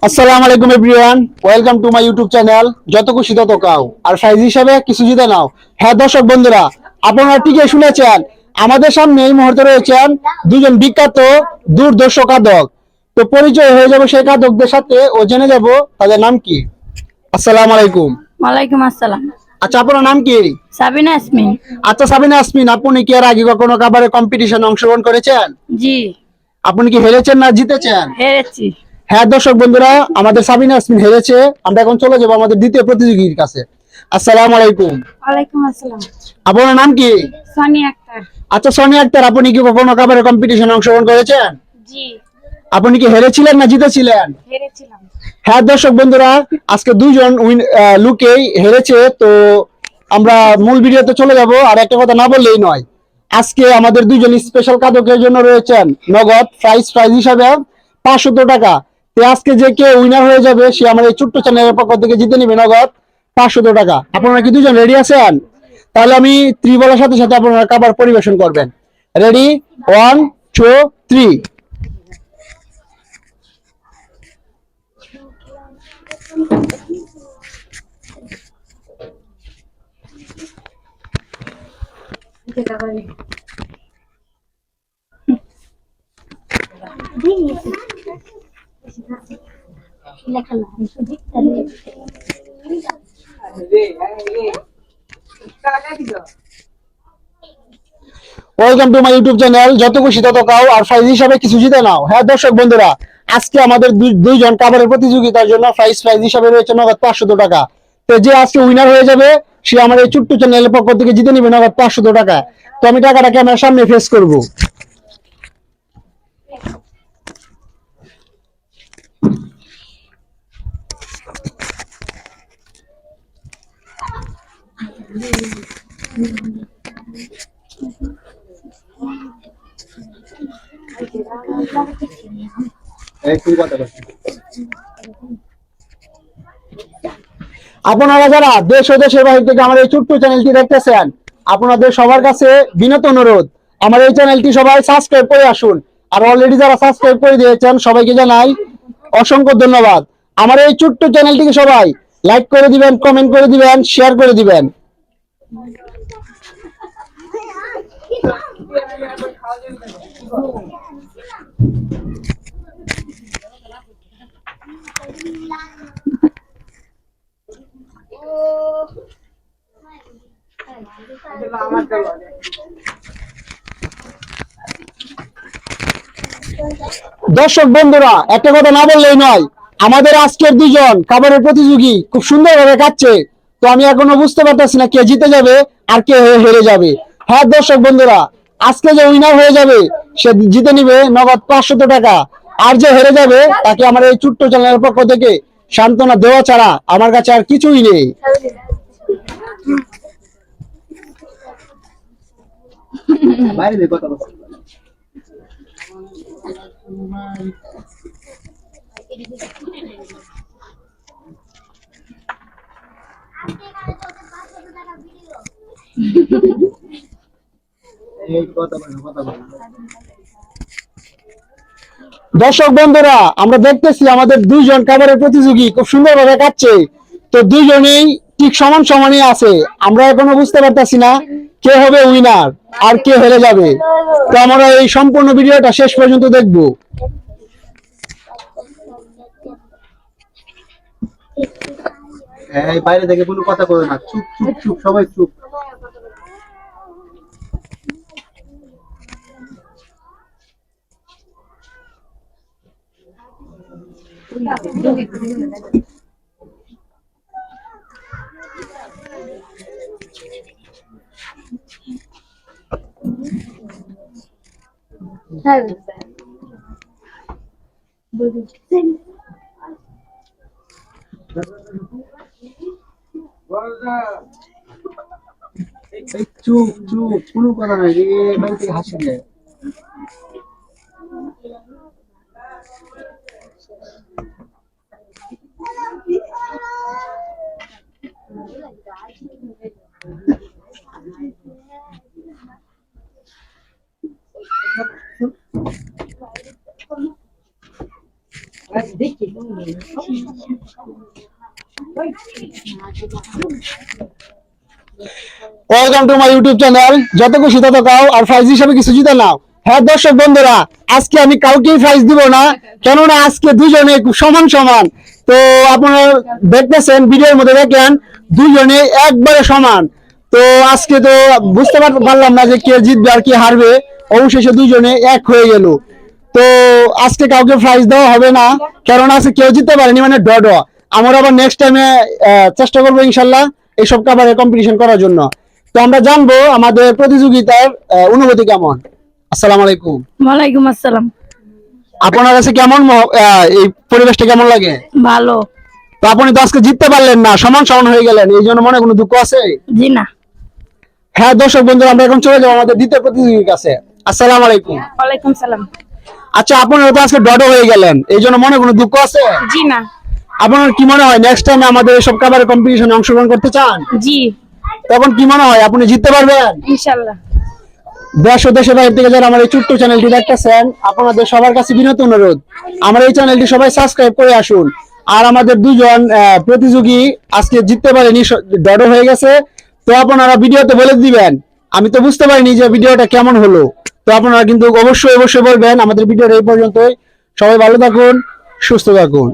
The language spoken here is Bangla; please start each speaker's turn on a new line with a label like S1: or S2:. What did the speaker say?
S1: আসসালামু আলাইকুম everyone, welcome to my YouTube channel যত খুশি তত কাও। আর সাইজ হিসাবে কিছু জিতে নাও। হ্যাঁ দর্শক বন্ধুরা, আপনারা ঠিকই শুনেছেন, আমাদের সামনে এই মুহূর্তে রয়েছেন দুজন বিখ্যাত দূরদর্শ কাদক। তো পরিচয় হয়ে যাবে সেই কাদকদের সাথে ও জেনে যাব তাদের নাম কি। আসসালামু আলাইকুম।
S2: ওয়ালাইকুম আসসালাম।
S1: আচ্ছা, আপনার নাম কি?
S2: সাবিনা ইয়াসমিন।
S1: আচ্ছা সাবিনা ইয়াসমিন, আপনি কি এর আগে কখনো কাবারে কম্পিটিশনে অংশগ্রহণ করেছেন?
S2: জি,
S1: আপনি কি হেরেছেন না জিতেছেন?
S2: হেরেছি।
S1: হ্যাঁ দর্শক বন্ধুরা, আমাদের সাবিনা ইয়াসমিন হেরেছে। আমরা এখন চলে যাবো আমাদের দ্বিতীয় প্রতিযোগীর কাছে। আসসালামু আলাইকুম।
S2: ওয়ালাইকুম আসসালাম।
S1: আপনার নাম কি?
S2: সানিয়া আক্তার।
S1: আচ্ছা সোনিয়া আক্তার, আপনি কি কখনো কাবারে কম্পিটিশনে অংশগ্রহণ করেছেন?
S2: জি,
S1: আপনি কি হেরেছিলেন না জিতেছিলেন?
S2: হেরেছিলাম।
S1: হ্যাঁ দর্শক বন্ধুরা, আজকে দুইজন লুকেই হেরেছে। তো আমরা মূল ভিডিওতে চলে যাব। আর একটা কথা না বললেই নয়, আজকে আমাদের দুইজন স্পেশাল কাদকের জন্য রয়েছেন নগদ প্রাইজ হিসাবে 500 টাকা। তো আজকে যে কে উইনার হয়ে যাবে সে আমার এই ছোট্ট চ্যানেলের পক্ষ থেকে জিতে নিবে নগদ 500 টাকা। আপনারা কি দুজন রেডি আছেন? তাহলে আমি বলার সাথে সাথে আপনারা খাবার পরিবেশন করবেন। Ready, 1 2 3। Welcome to my YouTube channel যত খুশি তত কাও। আর প্রাইজ হিসাবে কিছু জিতে নাও। হ্যাঁ দর্শক বন্ধুরা, আজকে আমাদের দুইজন কাবারের প্রতিযোগিতার জন্য প্রাইজ হিসাবে রয়েছে নগদ 500 টাকা। তো যে আজকে উইনার হয়ে যাবে সে আমার এই ছোট্ট চ্যানেলের পক্ষ থেকে জিতে নিবে নগদ 500 টাকা। তো আমি টাকাটা ক্যামেরার সামনে ফেস করব। আপনারা যারা দেশ ও দেশের বাইরে থেকে আমার এই ছোট্ট চ্যানেলটি দেখতেছেন, আপনাদের সবার কাছে বিনত অনুরোধ, আমার এই চ্যানেলটি সবাই সাবস্ক্রাইব করে আসুন। আর অলরেডি যারা সাবস্ক্রাইব করে দিয়েছেন সবাইকে জানাই অসংখ্য ধন্যবাদ। আমার এই ছোট্ট চ্যানেলটিকে সবাই লাইক করে দিবেন, কমেন্ট করে দিবেন, শেয়ার করে দিবেন। দর্শক বন্ধুরা, একটা কথা না বললেই নয়, আমাদের আজকের দুজন খাবারের প্রতিযোগী খুব সুন্দরভাবে খাচ্ছে। তো আমি এখনো বুঝতে পারতেছি না কে জিতে যাবে আর কে হেরে যাবে। হ্যাঁ দর্শক বন্ধুরা, আজকে যে উইনার হয়ে যাবে সে জিতে নিবে নগদ 500 টাকা। আর যে হেরে যাবে তাকে আমার এই ছোট্ট চ্যানেলের পক্ষ থেকে সান্ত্বনা দেওয়া ছাড়া আমার কাছে আর কিছুই নেই। বাইরে কথা বলছি। দর্শক বন্ধুরা, আমরা দেখতেছি আমাদের দুইজন খাবারের প্রতিযোগী খুব সুন্দরভাবে খাচ্ছে। তো দুইজনেই ঠিক সমান সমানই আছে। আমরা এখনো বুঝতে পারতেছি না কে হবে উইনার আর কে হেরে যাবে। তো আমরা এই সম্পূর্ণ ভিডিওটা শেষ পর্যন্ত দেখবো। এই বাইরে থেকে কোনো কথা বলো না, চুপ চুপ চুপ, সবাই চুপ। চুপ চুপ, কোনো কথা নাই, বাইরে থেকে হাসি দেয়। Welcome to my YouTube channel. যত খুশি তত কাও, আর প্রাইজ হিসেবে কিছু জিতে নাও। হ্যাঁ দর্শক বন্ধুরা, আজকে আমি কাউকেই প্রাইজ দিব না, কেননা আজকে দুজনে খুব সমান সমান। তো আপনারা দেখতেছেন, ভিডিওর মধ্যে দেখেন দুজনে একবারে সমান। তো আজকে তো বুঝতে পারলাম না যে কে জিতবে আর কে হারবে, অবশেষে দুজনে এক হয়ে গেল। তো আজকে কাউকে প্রাইজ দেওয়া হবে না, কারণ আজকে কেউ জিততে পারেনি, মানে ডড। আমরা আবার নেক্সট টাইমে চেষ্টা করবো ইনশাল্লাহ এইসব খাবারের কম্পিটিশন করার জন্য। তো আমরা জানবো আমাদের প্রতিযোগিতার অনুভূতি কেমন। আসসালামু আলাইকুম।
S2: ওয়ালাইকুম আসসালাম।
S1: আপনার কাছে কেমন এই পরিবেশটা কেমন লাগে?
S2: ভালো।
S1: তো আপনি তো আজকে জিততে পারলেন না, সমান সমান হয়ে গেলেন, এই জন্য মনে কোনো দুঃখ আছে?
S2: জি না।
S1: হ্যাঁ দর্শক বন্ধুরা, আমরা এখন চলে যাবো আমাদের দ্বিতীয় প্রতিযোগীর কাছে। আসসালামু আলাইকুম।
S2: ওয়ালাইকুম সালাম।
S1: আচ্ছা, আপনারা তো আজকে ডড হয়ে গেলেন, এই জন্য মনে কোনো দুঃখ আছে?
S2: জি না।
S1: আপনার কি মনে হয় নেক্সট টাইম আমাদের সব খাবারের কম্পিটিশনে অংশগ্রহণ করতে চান?
S2: জি।
S1: তখন কি মনে হয় আপনি জিততে পারবেন?
S2: ইনশাআল্লাহ।
S1: দেশ ও দেশের বাইরে থেকে যারা আমার এই ছোট্ট চ্যানেলটি দেখতেছেন, আপনাদের সবার কাছে বিনীত অনুরোধ, আমার এই চ্যানেলটি সবাই সাবস্ক্রাইব করে আসুন। আর আমাদের দুজন প্রতিযোগী আজকে জিততে পারেনি, ডড হয়ে গেছে। তো আপনারা ভিডিওতে বলে দিবেন, আমি তো বুঝতে পারিনি যে ভিডিওটা কেমন হলো। তো আপনারা কিন্তু অবশ্যই অবশ্যই বলবেন। আমাদের ভিডিওটা এই পর্যন্তই। সবাই ভালো থাকুন, সুস্থ থাকুন।